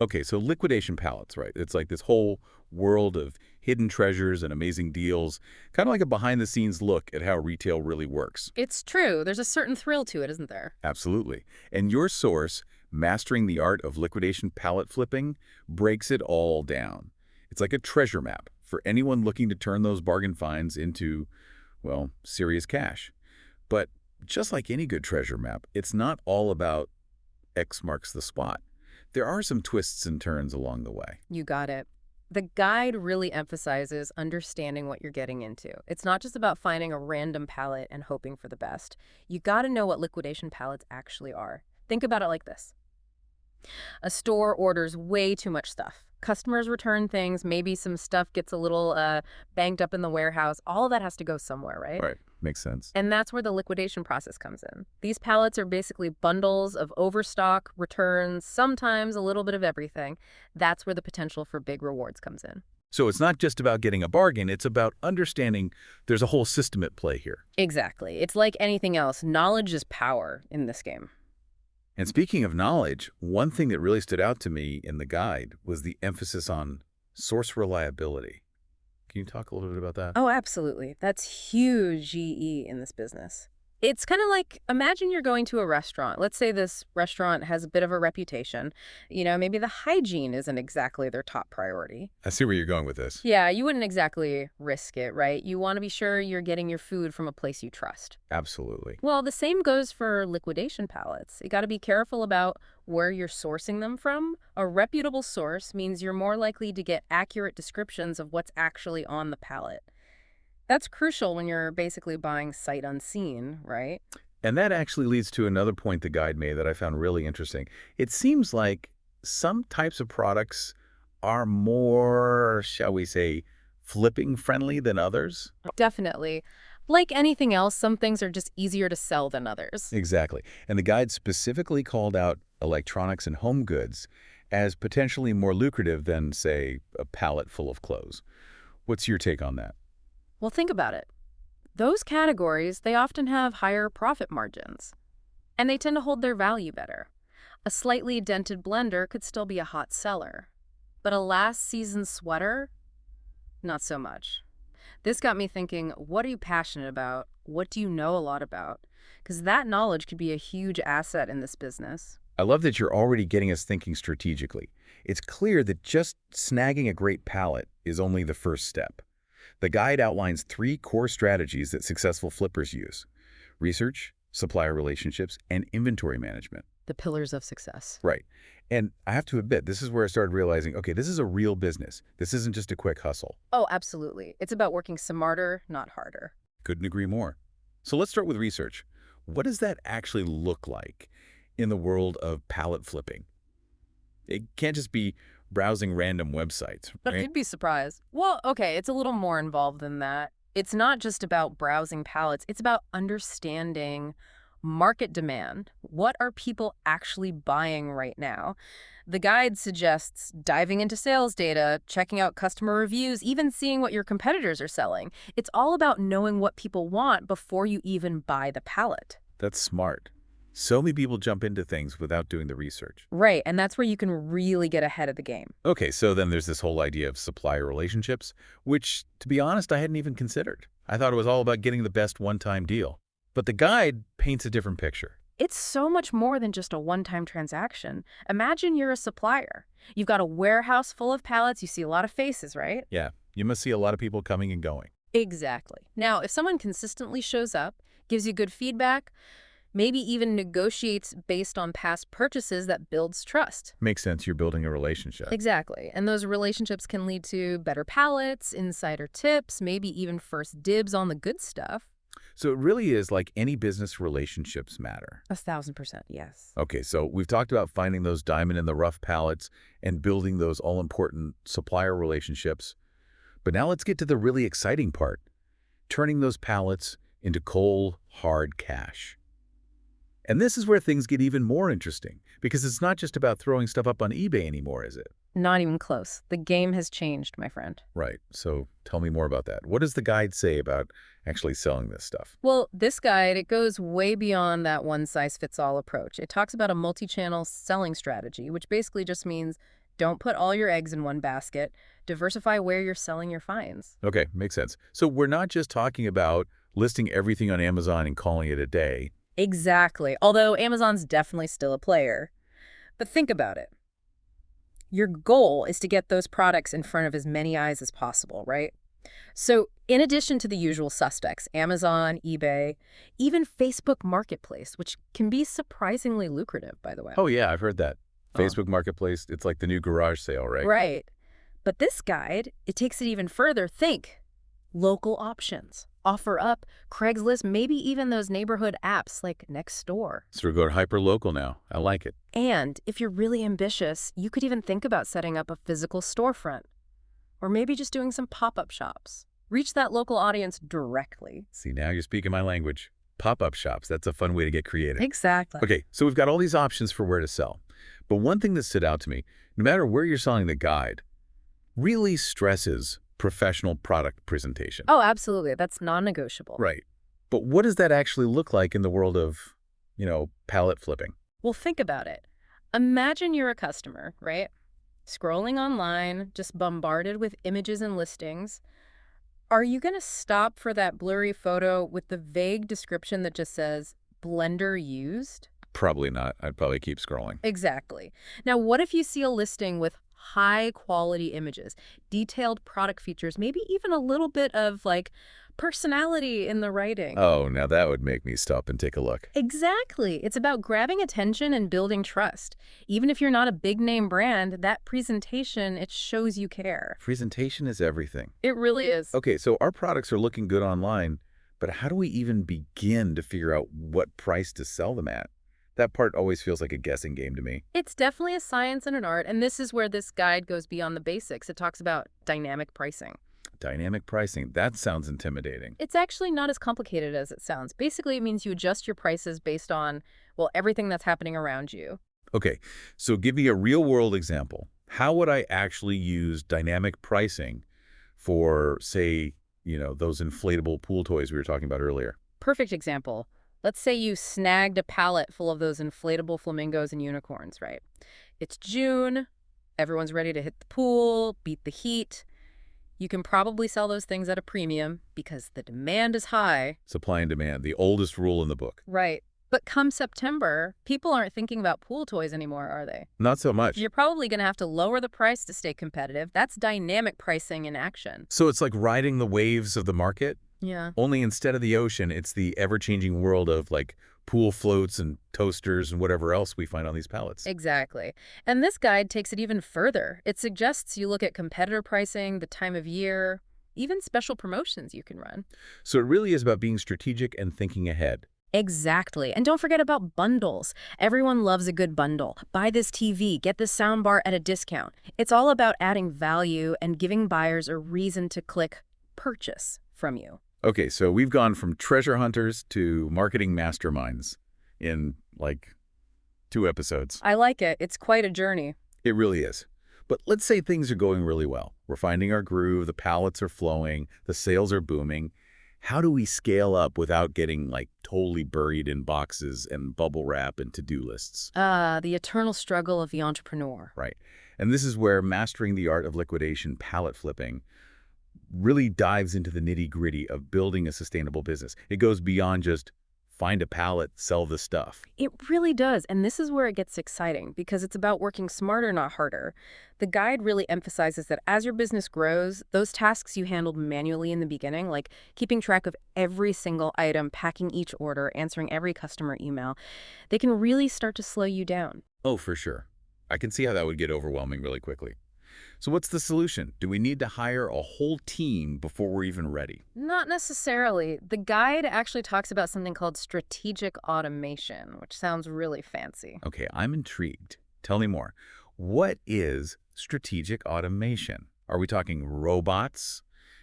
Okay, so liquidation pallets, right? It's like this whole world of hidden treasures and amazing deals, kind of like a behind-the-scenes look at how retail really works. It's true. There's a certain thrill to it, isn't there? Absolutely. And your source, Mastering the Art of Liquidation Pallet Flipping, breaks it all down. It's like a treasure map for anyone looking to turn those bargain finds into, well, serious cash. But just like any good treasure map, it's not all about X marks the spot. There are some twists and turns along the way. You got it. The guide really emphasizes understanding what you're getting into. It's not just about finding a random pallet and hoping for the best. You got to know what liquidation pallets actually are. Think about it like this. A store orders way too much stuff. Customers return things, maybe some stuff gets a little banged up in the warehouse. All of that has to go somewhere, right? Right. Makes sense. And that's where the liquidation process comes in. These pallets are basically bundles of overstock, returns, sometimes a little bit of everything. That's where the potential for big rewards comes in. So it's not just about getting a bargain, it's about understanding there's a whole system at play here. Exactly. It's like anything else. Knowledge is power in this game. And speaking of knowledge, one thing that really stood out to me in the guide was the emphasis on source reliability. Can you talk a little bit about that? Oh, absolutely. That's huge GE in this business. It's kind of like, imagine you're going to a restaurant. Let's say this restaurant has a bit of a reputation. Maybe the hygiene isn't exactly their top priority. I see where you're going with this. Yeah, you wouldn't exactly risk it, right? You want to be sure you're getting your food from a place you trust. Absolutely. Well, the same goes for liquidation pallets. You got to be careful about where you're sourcing them from. A reputable source means you're more likely to get accurate descriptions of what's actually on the pallet. That's crucial when you're basically buying sight unseen, right? And that actually leads to another point the guide made that I found really interesting. It seems like some types of products are more, shall we say, flipping friendly than others. Definitely. Like anything else, some things are just easier to sell than others. Exactly. And the guide specifically called out electronics and home goods as potentially more lucrative than, say, a pallet full of clothes. What's your take on that? Well, think about it. Those categories, they often have higher profit margins, and they tend to hold their value better. A slightly dented blender could still be a hot seller, but a last season's sweater, not so much. This got me thinking, what are you passionate about? What do you know a lot about? Because that knowledge could be a huge asset in this business. I love that you're already getting us thinking strategically. It's clear that just snagging a great pallet is only the first step. The guide outlines 3 core strategies that successful flippers use: research, supplier relationships, and inventory management. The pillars of success. Right. And I have to admit, this is where I started realizing, okay, this is a real business. This isn't just a quick hustle. Oh, absolutely. It's about working smarter, not harder. Couldn't agree more. So let's start with research. What does that actually look like in the world of pallet flipping? It can't just be browsing random websites, But right? you'd be surprised. Well, okay, it's a little more involved than that. It's not just about browsing pallets. It's about understanding market demand. What are people actually buying right now? The guide suggests diving into sales data, checking out customer reviews, even seeing what your competitors are selling. It's all about knowing what people want before you even buy the pallet. That's smart. So many people jump into things without doing the research. Right, and that's where you can really get ahead of the game. Okay, so then there's this whole idea of supplier relationships, which, to be honest, I hadn't even considered. I thought it was all about getting the best one-time deal. But the guide paints a different picture. It's so much more than just a one-time transaction. Imagine you're a supplier. You've got a warehouse full of pallets. You see a lot of faces, right? Yeah, you must see a lot of people coming and going. Exactly. Now, if someone consistently shows up, gives you good feedback, maybe even negotiates based on past purchases, that builds trust. Makes sense, you're building a relationship. Exactly. And those relationships can lead to better pallets, insider tips, maybe even first dibs on the good stuff. So it really is like any business, relationships matter. 1,000%, yes. Okay, so we've talked about finding those diamond in the rough pallets and building those all-important supplier relationships. But now let's get to the really exciting part, turning those pallets into cold, hard cash. And this is where things get even more interesting, because it's not just about throwing stuff up on eBay anymore, is it? Not even close. The game has changed, my friend. Right, so tell me more about that. What does the guide say about actually selling this stuff? Well, this guide, it goes way beyond that one-size-fits-all approach. It talks about a multi-channel selling strategy, which basically just means Don't put all your eggs in one basket. Diversify where you're selling your finds. Okay, makes sense. So we're not just talking about listing everything on Amazon and calling it a day. Exactly. Although Amazon's definitely still a player. But think about it. Your goal is to get those products in front of as many eyes as possible, right? So in addition to the usual suspects, Amazon, eBay, even Facebook Marketplace, which can be surprisingly lucrative, by the way. Oh yeah, I've heard that. Oh. Facebook Marketplace, it's like the new garage sale, right? Right. But this guide, it takes it even further. Think local options. Offer up, Craigslist, maybe even those neighborhood apps like Nextdoor. So we're going hyper-local now. I like it. And if you're really ambitious, you could even think about setting up a physical storefront. Or maybe just doing some pop-up shops. Reach that local audience directly. See, now you're speaking my language. Pop-up shops, that's a fun way to get creative. Exactly. Okay, so we've got all these options for where to sell. But one thing that stood out to me, no matter where you're selling the guide, really stresses professional product presentation. Oh, absolutely. That's non-negotiable. Right. But what does that actually look like in the world of, pallet flipping? Well, think about it. Imagine you're a customer, right? Scrolling online, just bombarded with images and listings. Are you going to stop for that blurry photo with the vague description that just says, blender used? Probably not. I'd probably keep scrolling. Exactly. Now, what if you see a listing with high-quality images, detailed product features, maybe even a little bit of, personality in the writing? Oh, now that would make me stop and take a look. Exactly. It's about grabbing attention and building trust. Even if you're not a big-name brand, that presentation, it shows you care. Presentation is everything. It really is. Okay, so our products are looking good online, but how do we even begin to figure out what price to sell them at? That part always feels like a guessing game to me. It's definitely a science and an art, and this is where this guide goes beyond the basics. It talks about dynamic pricing. Dynamic pricing, that sounds intimidating. It's actually not as complicated as it sounds. Basically, it means you adjust your prices based on, well, everything that's happening around you. Okay, so give me a real-world example. How would I actually use dynamic pricing for, say, those inflatable pool toys we were talking about earlier? Perfect example. Let's say you snagged a pallet full of those inflatable flamingos and unicorns, right? It's June. Everyone's ready to hit the pool, beat the heat. You can probably sell those things at a premium because the demand is high. Supply and demand, the oldest rule in the book. Right. But come September, people aren't thinking about pool toys anymore, are they? Not so much. You're probably going to have to lower the price to stay competitive. That's dynamic pricing in action. So it's like riding the waves of the market? Yeah. Only instead of the ocean, it's the ever-changing world of pool floats and toasters and whatever else we find on these pallets. Exactly. And this guide takes it even further. It suggests you look at competitor pricing, the time of year, even special promotions you can run. So it really is about being strategic and thinking ahead. Exactly. And don't forget about bundles. Everyone loves a good bundle. Buy this TV, get this soundbar at a discount. It's all about adding value and giving buyers a reason to click purchase from you. Okay, so we've gone from treasure hunters to marketing masterminds in 2 episodes. I like it. It's quite a journey. It really is. But let's say things are going really well. We're finding our groove, the pallets are flowing, the sales are booming. How do we scale up without getting totally buried in boxes and bubble wrap and to-do lists? The eternal struggle of the entrepreneur. Right. And this is where mastering the art of liquidation pallet flipping really dives into the nitty-gritty of building a sustainable business. It goes beyond just find a pallet, sell the stuff. It really does, and this is where it gets exciting because it's about working smarter, not harder. The guide really emphasizes that as your business grows, those tasks you handled manually in the beginning, like keeping track of every single item, packing each order, answering every customer email, they can really start to slow you down. Oh, for sure. I can see how that would get overwhelming really quickly. So what's the solution? Do we need to hire a whole team before we're even ready? Not necessarily. The guide actually talks about something called strategic automation, which sounds really fancy. Okay, I'm intrigued. Tell me more. What is strategic automation? Are we talking robots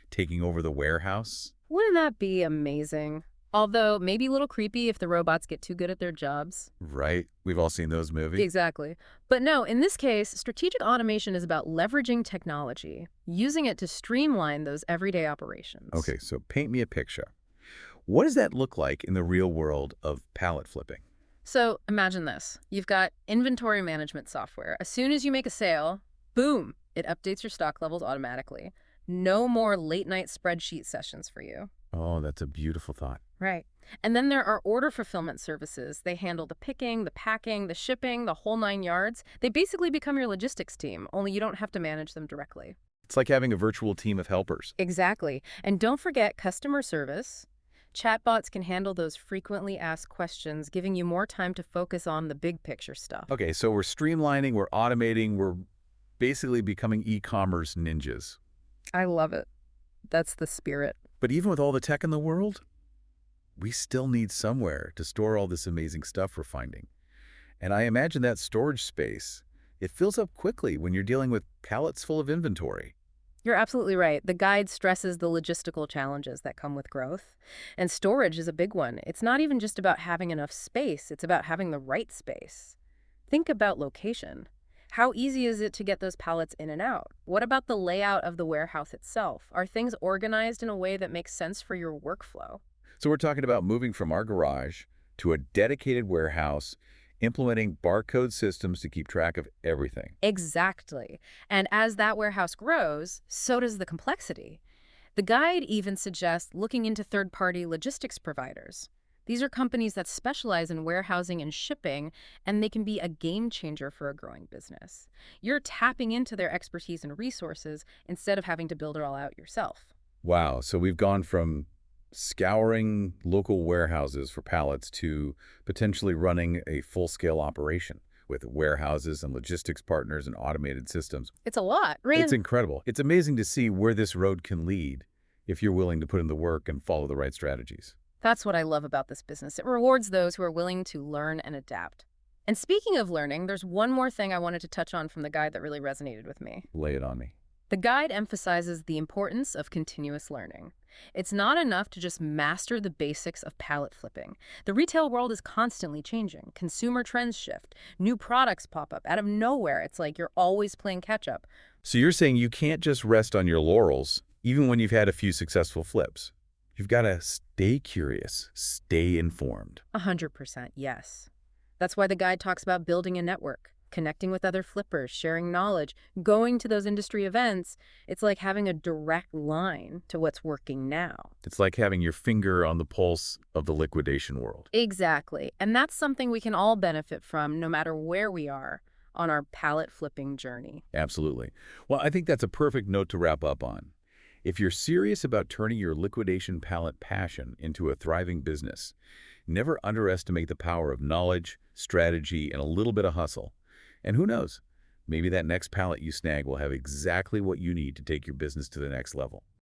taking over the warehouse? Wouldn't that be amazing? Although maybe a little creepy if the robots get too good at their jobs. Right. We've all seen those movies. Exactly. But no, in this case, strategic automation is about leveraging technology, using it to streamline those everyday operations. Okay, so paint me a picture. What does that look like in the real world of pallet flipping? So imagine this. You've got inventory management software. As soon as you make a sale, Boom! It updates your stock levels automatically. No more late-night spreadsheet sessions for you. Oh, that's a beautiful thought. Right. And then there are order fulfillment services. They handle the picking, the packing, the shipping, the whole 9 yards. They basically become your logistics team, only you don't have to manage them directly. It's like having a virtual team of helpers. Exactly. And don't forget customer service. Chatbots can handle those frequently asked questions, giving you more time to focus on the big picture stuff. Okay, so we're streamlining, we're automating, we're basically becoming e-commerce ninjas. I love it. That's the spirit. But even with all the tech in the world, we still need somewhere to store all this amazing stuff we're finding. And I imagine that storage space, it fills up quickly when you're dealing with pallets full of inventory. You're absolutely right. The guide stresses the logistical challenges that come with growth. And storage is a big one. It's not even just about having enough space, it's about having the right space. Think about location. How easy is it to get those pallets in and out? What about the layout of the warehouse itself? Are things organized in a way that makes sense for your workflow? So we're talking about moving from our garage to a dedicated warehouse, implementing barcode systems to keep track of everything. Exactly. And as that warehouse grows, so does the complexity. The guide even suggests looking into third-party logistics providers. These are companies that specialize in warehousing and shipping, and they can be a game changer for a growing business. You're tapping into their expertise and resources instead of having to build it all out yourself. Wow, so we've gone from scouring local warehouses for pallets to potentially running a full-scale operation with warehouses and logistics partners and automated systems. It's a lot, right? It's incredible. It's amazing to see where this road can lead if you're willing to put in the work and follow the right strategies. That's what I love about this business. It rewards those who are willing to learn and adapt. And speaking of learning, there's one more thing I wanted to touch on from the guide that really resonated with me. Lay it on me. The guide emphasizes the importance of continuous learning. It's not enough to just master the basics of pallet flipping. The retail world is constantly changing. Consumer trends shift. New products pop up out of nowhere. It's like you're always playing catch up. So you're saying you can't just rest on your laurels, even when you've had a few successful flips. You've got to stay curious, stay informed. 100%, yes. That's why the guide talks about building a network, connecting with other flippers, sharing knowledge, going to those industry events. It's like having a direct line to what's working now. It's like having your finger on the pulse of the liquidation world. Exactly. And that's something we can all benefit from no matter where we are on our pallet flipping journey. Absolutely. Well, I think that's a perfect note to wrap up on. If you're serious about turning your liquidation pallet passion into a thriving business, never underestimate the power of knowledge, strategy, and a little bit of hustle. And who knows, maybe that next pallet you snag will have exactly what you need to take your business to the next level.